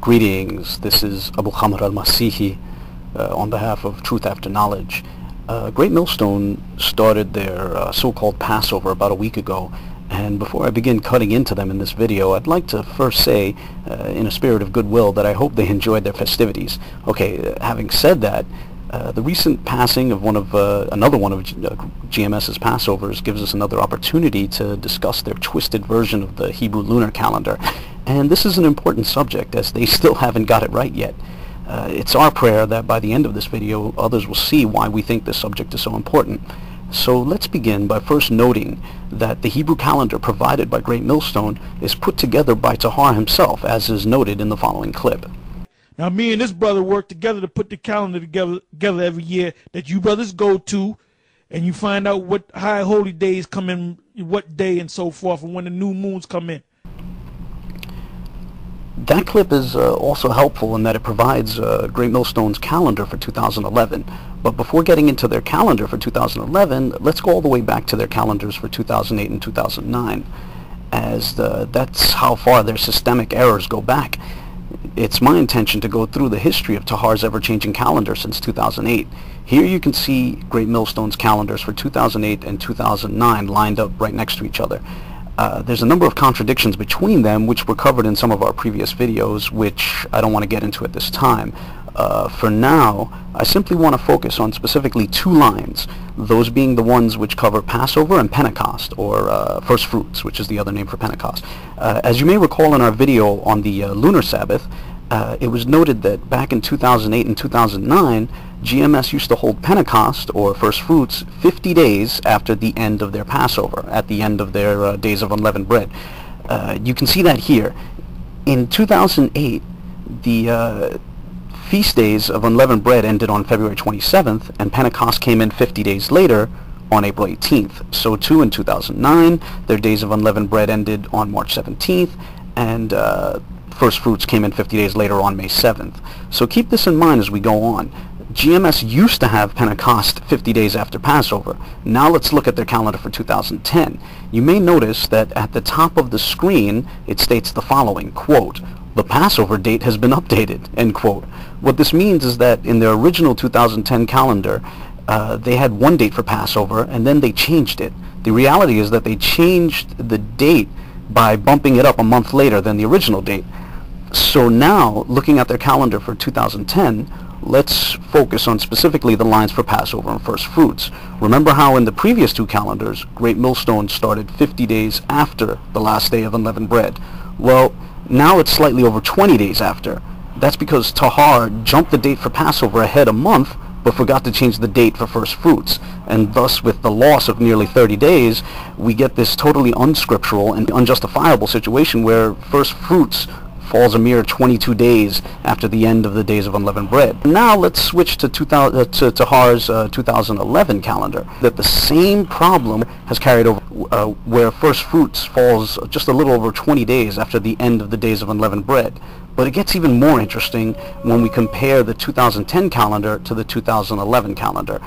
Greetings, this is Abu Khamr al-Masihi on behalf of Truth After Knowledge. Great Millstone started their so-called Passover about a week ago, and before I begin cutting into them in this video, I'd like to first say, in a spirit of goodwill, that I hope they enjoyed their festivities. Okay, having said that, the recent passing of another one of GMS's Passovers gives us another opportunity to discuss their twisted version of the Hebrew lunar calendar. And this is an important subject, as they still haven't got it right yet. It's our prayer that by the end of this video, others will see why we think this subject is so important. So let's begin by first noting that the Hebrew calendar provided by Great Millstone is put together by Tahar himself, as is noted in the following clip. Now, me and this brother work together to put the calendar together every year that you brothers go to, and you find out what high holy days come in, what day, and so forth, and when the new moons come in. That clip is also helpful in that it provides Great Millstone's calendar for 2011. But before getting into their calendar for 2011, let's go all the way back to their calendars for 2008 and 2009, as that's how far their systemic errors go back. It's my intention to go through the history of Tahar's ever-changing calendar since 2008. Here you can see Great Millstone's calendars for 2008 and 2009 lined up right next to each other. There's a number of contradictions between them, which were covered in some of our previous videos, which I don't want to get into at this time. For now, I simply want to focus on specifically two lines, those being the ones which cover Passover and Pentecost, or First Fruits, which is the other name for Pentecost. As you may recall in our video on the lunar Sabbath, it was noted that back in 2008 and 2009, GMS used to hold Pentecost, or First Fruits, 50 days after the end of their Passover, at the end of their days of unleavened bread. You can see that here. In 2008, the feast days of unleavened bread ended on February 27th, and Pentecost came in 50 days later on April 18th. So too in 2009, their days of unleavened bread ended on March 17th, and First Fruits came in 50 days later on May 7th. So keep this in mind as we go on. GMS used to have Pentecost 50 days after Passover. Now let's look at their calendar for 2010. You may notice that at the top of the screen it states the following, quote, "The Passover date has been updated," end quote. What this means is that in their original 2010 calendar, they had one date for Passover, and then they changed it. The reality is that they changed the date by bumping it up a month later than the original date. So now, looking at their calendar for 2010, let's focus on specifically the lines for Passover and First Fruits. Remember how in the previous two calendars, Great Millstone started 50 days after the last day of unleavened bread? Well, now it's slightly over 20 days after. That's because Tahar jumped the date for Passover ahead a month, but forgot to change the date for First Fruits. And thus, with the loss of nearly 30 days, we get this totally unscriptural and unjustifiable situation where First Fruits falls a mere 22 days after the end of the days of unleavened bread. Now let's switch to Tahar's 2011 calendar. That the same problem has carried over, where First Fruits falls just a little over 20 days after the end of the days of unleavened bread. But it gets even more interesting when we compare the 2010 calendar to the 2011 calendar.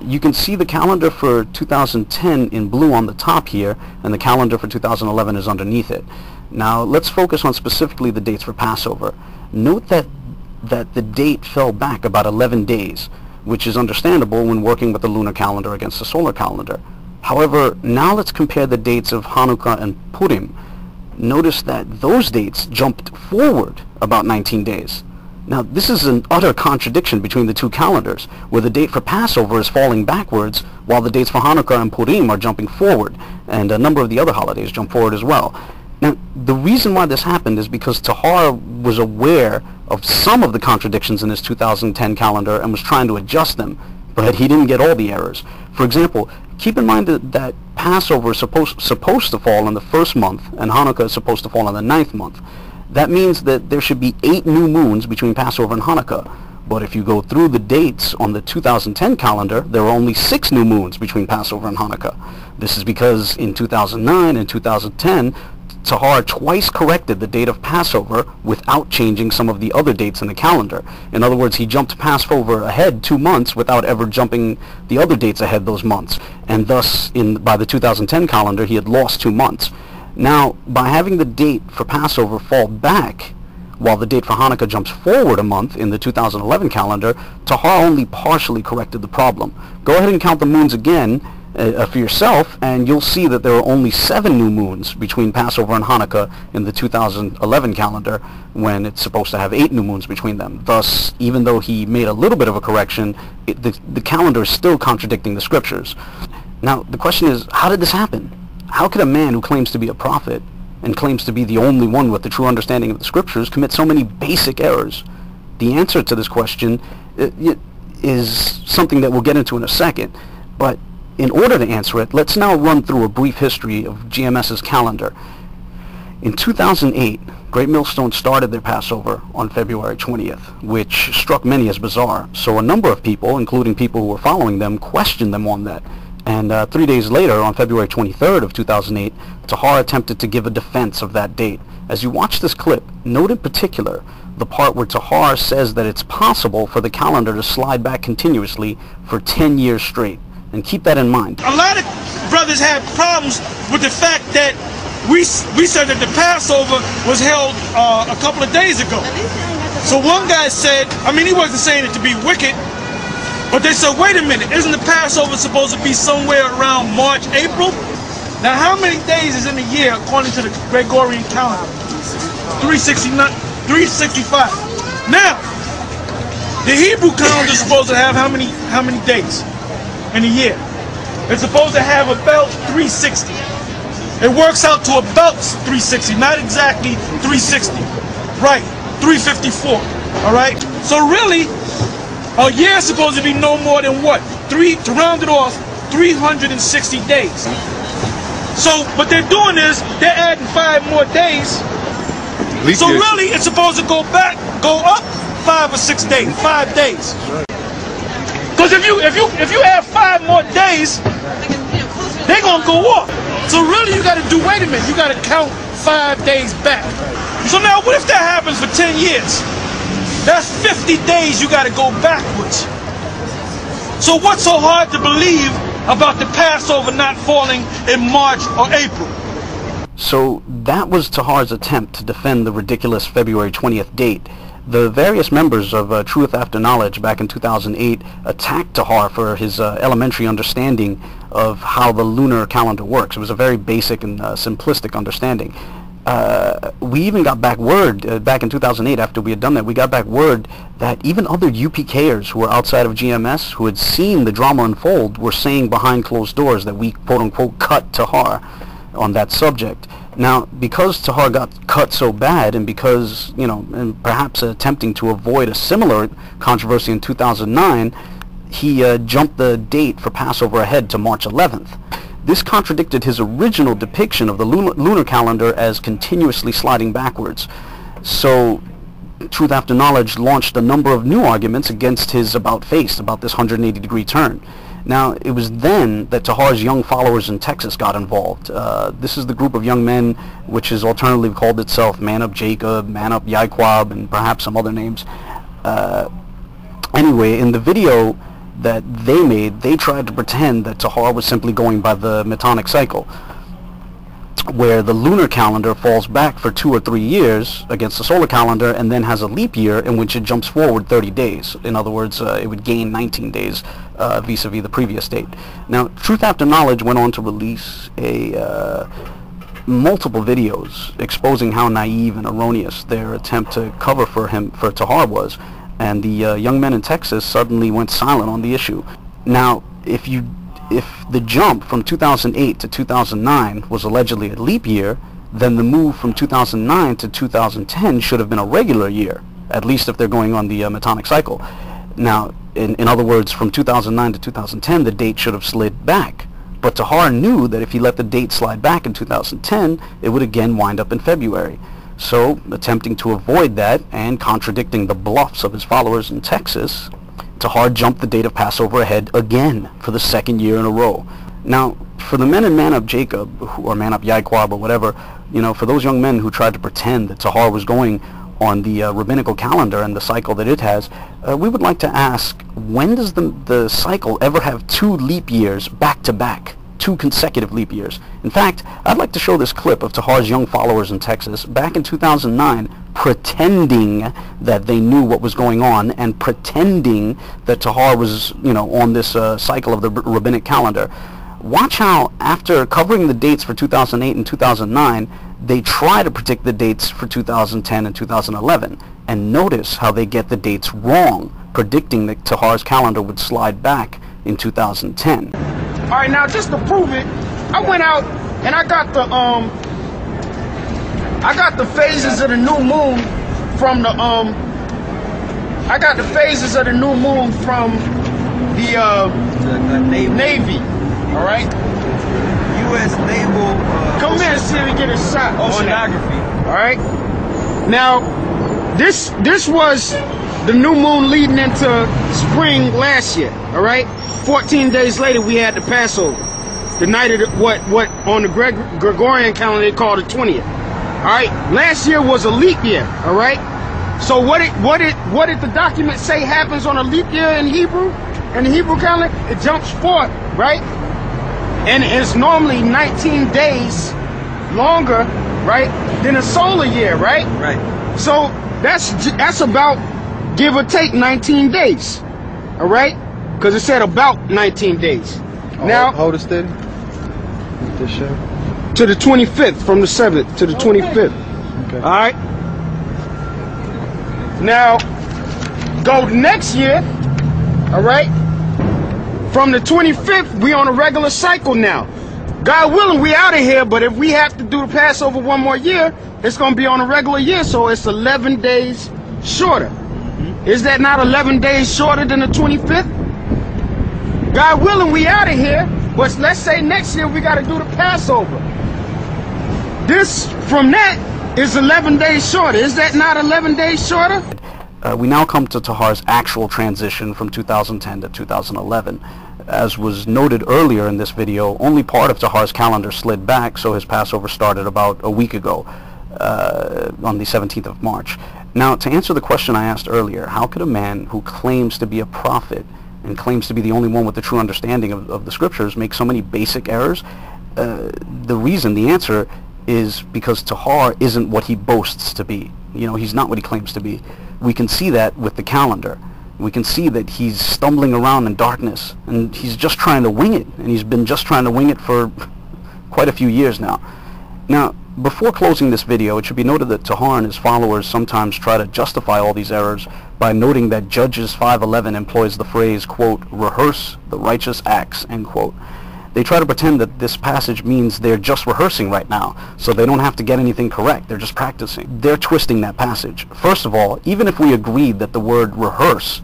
You can see the calendar for 2010 in blue on the top here, and the calendar for 2011 is underneath it. Now let's focus on specifically the dates for Passover. Note that the date fell back about 11 days, which is understandable when working with the lunar calendar against the solar calendar. However, now let's compare the dates of Hanukkah and Purim. Notice that those dates jumped forward about 19 days. Now, this is an utter contradiction between the two calendars, where the date for Passover is falling backwards, while the dates for Hanukkah and Purim are jumping forward, and a number of the other holidays jump forward as well. Now, the reason why this happened is because Tahar was aware of some of the contradictions in his 2010 calendar and was trying to adjust them, but he didn't get all the errors. For example, keep in mind that Passover is supposed to fall in the first month, and Hanukkah is supposed to fall in the 9th month. That means that there should be 8 new moons between Passover and Hanukkah. But if you go through the dates on the 2010 calendar, there are only 6 new moons between Passover and Hanukkah. This is because in 2009 and 2010, Tahar twice corrected the date of Passover without changing some of the other dates in the calendar. In other words, he jumped Passover ahead 2 months without ever jumping the other dates ahead those months. And thus, by the 2010 calendar, he had lost 2 months. Now, by having the date for Passover fall back, while the date for Hanukkah jumps forward a month in the 2011 calendar, Tahar only partially corrected the problem. Go ahead and count the moons again for yourself, and you'll see that there are only 7 new moons between Passover and Hanukkah in the 2011 calendar, when it's supposed to have 8 new moons between them. Thus, even though he made a little bit of a correction, the calendar is still contradicting the scriptures. Now, the question is, how did this happen? How could a man who claims to be a prophet and claims to be the only one with the true understanding of the scriptures commit so many basic errors? The answer to this question is something that we'll get into in a second, but in order to answer it, let's now run through a brief history of GMS's calendar. In 2008, Great Millstone started their Passover on February 20th, which struck many as bizarre. So a number of people, including people who were following them, questioned them on that. And 3 days later, on February 23rd of 2008, Tahar attempted to give a defense of that date. As you watch this clip, note in particular the part where Tahar says that it's possible for the calendar to slide back continuously for 10 years straight. And keep that in mind. A lot of brothers had problems with the fact that we said that the Passover was held a couple of days ago. So one guy said, I mean, he wasn't saying it to be wicked, but they said, wait a minute, isn't the Passover supposed to be somewhere around March, April? Now, how many days is in a year according to the Gregorian calendar? 365. Now, the Hebrew calendar is supposed to have how many days in a year? It's supposed to have about 360. It works out to about 360, not exactly 360. Right, 354. All right. So really, a year is supposed to be no more than what? To round it off, 360 days. So what they're doing is they're adding 5 more days. So really, it's supposed to go up 5 or 6 days, 5 days. Because if you add 5 more days, they're gonna go up. So really, you got to do. Wait a minute, you got to count 5 days back. So now, what if that happens for 10 years? That's 50 days you got to go backwards. So what's so hard to believe about the Passover not falling in March or April? So that was Tahar's attempt to defend the ridiculous February 20th date. The various members of Truth After Knowledge back in 2008 attacked Tahar for his elementary understanding of how the lunar calendar works. It was a very basic and simplistic understanding. We even got back word, back in 2008, after we had done that, we got back word that even other UPKers who were outside of GMS, who had seen the drama unfold, were saying behind closed doors that we, quote-unquote, cut Tahar on that subject. Now, because Tahar got cut so bad, and because, you know, and perhaps attempting to avoid a similar controversy in 2009, he jumped the date for Passover ahead to March 11th. This contradicted his original depiction of the lunar calendar as continuously sliding backwards. So, Truth After Knowledge launched a number of new arguments against his about-face, about this 180-degree turn. Now, it was then that Tahar's young followers in Texas got involved. This is the group of young men which has alternatively called itself Man Up Jacob, Man Up Yaquab, and perhaps some other names. Anyway, in the video that they made, they tried to pretend that Tahar was simply going by the Metonic cycle, where the lunar calendar falls back for 2 or 3 years against the solar calendar and then has a leap year in which it jumps forward 30 days. In other words, it would gain 19 days vis-a-vis the previous date. Now, Truth After Knowledge went on to release multiple videos exposing how naive and erroneous their attempt to cover for Tahar was, and the young men in Texas suddenly went silent on the issue. Now, if the jump from 2008 to 2009 was allegedly a leap year, then the move from 2009 to 2010 should have been a regular year, at least if they're going on the Metonic cycle. Now, in other words, from 2009 to 2010, the date should have slid back. But Tahar knew that if he let the date slide back in 2010, it would again wind up in February. So, attempting to avoid that and contradicting the bluffs of his followers in Texas, Tahar jumped the date of Passover ahead again for the 2nd year in a row. Now, for the men in Man Up Jacob, or Man Up Yaquab, or whatever, you know, for those young men who tried to pretend that Tahar was going on the rabbinical calendar and the cycle that it has, we would like to ask, when does the cycle ever have 2 leap years back to back? 2 consecutive leap years. In fact, I'd like to show this clip of Tahar's young followers in Texas back in 2009 pretending that they knew what was going on and pretending that Tahar was, on this cycle of the rabbinic calendar. Watch how, after covering the dates for 2008 and 2009, they try to predict the dates for 2010 and 2011. And notice how they get the dates wrong, predicting that Tahar's calendar would slide back in 2010. All right, now just to prove it, I went out and I got the phases of the new moon from the Navy. All right. U.S. Naval. Come here and see if we get a shot. Oceanography. All right. Now, this was the new moon leading into spring last year. All right. 14 days later, we had the Passover, the night of what on the Gregorian calendar they call the 20th. All right. Last year was a leap year. All right. So what did the document say happens on a leap year in Hebrew? In the Hebrew calendar, it jumps forward, right? And it's normally 19 days longer, right, than a solar year, right? Right. So that's about, give or take, 19 days, all right? Because it said about 19 days. Now, hold it steady. With this show. To the 25th, from the 7th to the 25th. Okay. All right. Now, go next year, all right? From the 25th, we on a regular cycle now. God willing, we out of here, but if we have to do the Passover one more year, it's going to be on a regular year, so it's 11 days shorter. Is that not 11 days shorter than the 25th? God willing, we out of here, but let's say next year we got to do the Passover. This, from that, is 11 days shorter. Is that not 11 days shorter? We now come to Tahar's actual transition from 2010 to 2011. As was noted earlier in this video, only part of Tahar's calendar slid back, so his Passover started about a week ago, on the 17th of March. Now, to answer the question I asked earlier, how could a man who claims to be a prophet and claims to be the only one with the true understanding of the scriptures make so many basic errors? The answer is because Tahar isn't what he boasts to be. He's not what he claims to be. We can see that with the calendar. We can see that he's stumbling around in darkness, and he's just trying to wing it, and he's been just trying to wing it for quite a few years now. Now, before closing this video, it should be noted that Tahar and his followers sometimes try to justify all these errors by noting that Judges 5:11 employs the phrase, quote, rehearse the righteous acts, end quote. They try to pretend that this passage means they're just rehearsing right now, so they don't have to get anything correct. They're just practicing. They're twisting that passage. First of all, even if we agreed that the word rehearse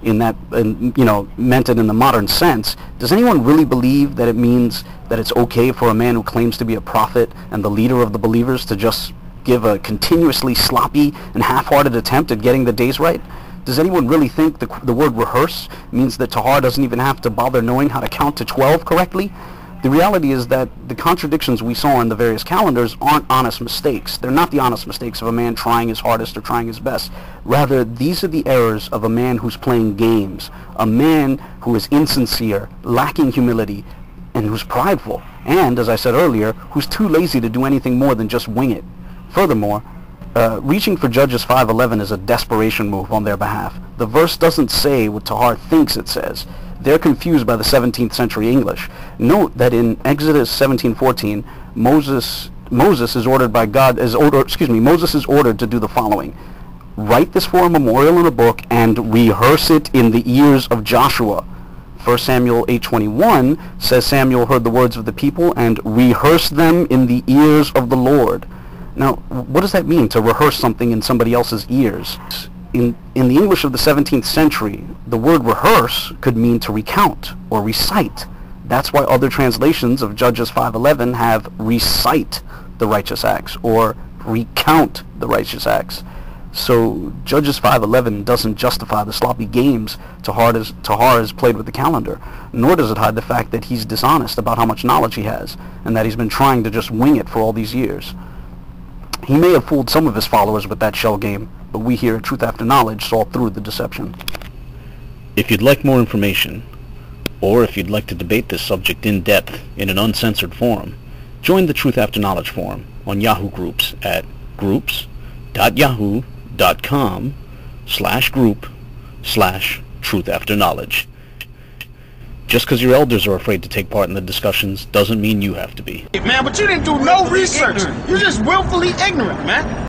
meant it in the modern sense, does anyone really believe that it means that it's okay for a man who claims to be a prophet and the leader of the believers to just give a continuously sloppy and half-hearted attempt at getting the days right? Does anyone really think the word rehearse means that Tahar doesn't even have to bother knowing how to count to 12 correctly? The reality is that the contradictions we saw in the various calendars aren't honest mistakes. They're not the honest mistakes of a man trying his hardest or trying his best. Rather, these are the errors of a man who's playing games, a man who is insincere, lacking humility, and who's prideful, and, as I said earlier, who's too lazy to do anything more than just wing it. Furthermore, reaching for Judges 5:11 is a desperation move on their behalf. The verse doesn't say what Tahar thinks it says. They're confused by the 17th century English. Note that in Exodus 17:14, Moses is ordered by God. Moses is ordered to do the following: write this for a memorial in a book and rehearse it in the ears of Joshua. 1 Samuel 8:21 says Samuel heard the words of the people and rehearsed them in the ears of the Lord. Now, what does that mean, to rehearse something in somebody else's ears? In the English of the 17th century, the word rehearse could mean to recount or recite. That's why other translations of Judges 5:11 have recite the righteous acts or recount the righteous acts. So Judges 5:11 doesn't justify the sloppy games Tahar has played with the calendar, nor does it hide the fact that he's dishonest about how much knowledge he has and that he's been trying to just wing it for all these years. He may have fooled some of his followers with that shell game, but we here at Truth After Knowledge saw through the deception. If you'd like more information, Or if you'd like to debate this subject in depth in an uncensored forum, join the Truth After Knowledge forum on Yahoo Groups at groups.yahoo.com/group/truthafterknowledge. Just because your elders are afraid to take part in the discussions doesn't mean you have to be. Man, but you didn't do no research. You're just willfully ignorant, man.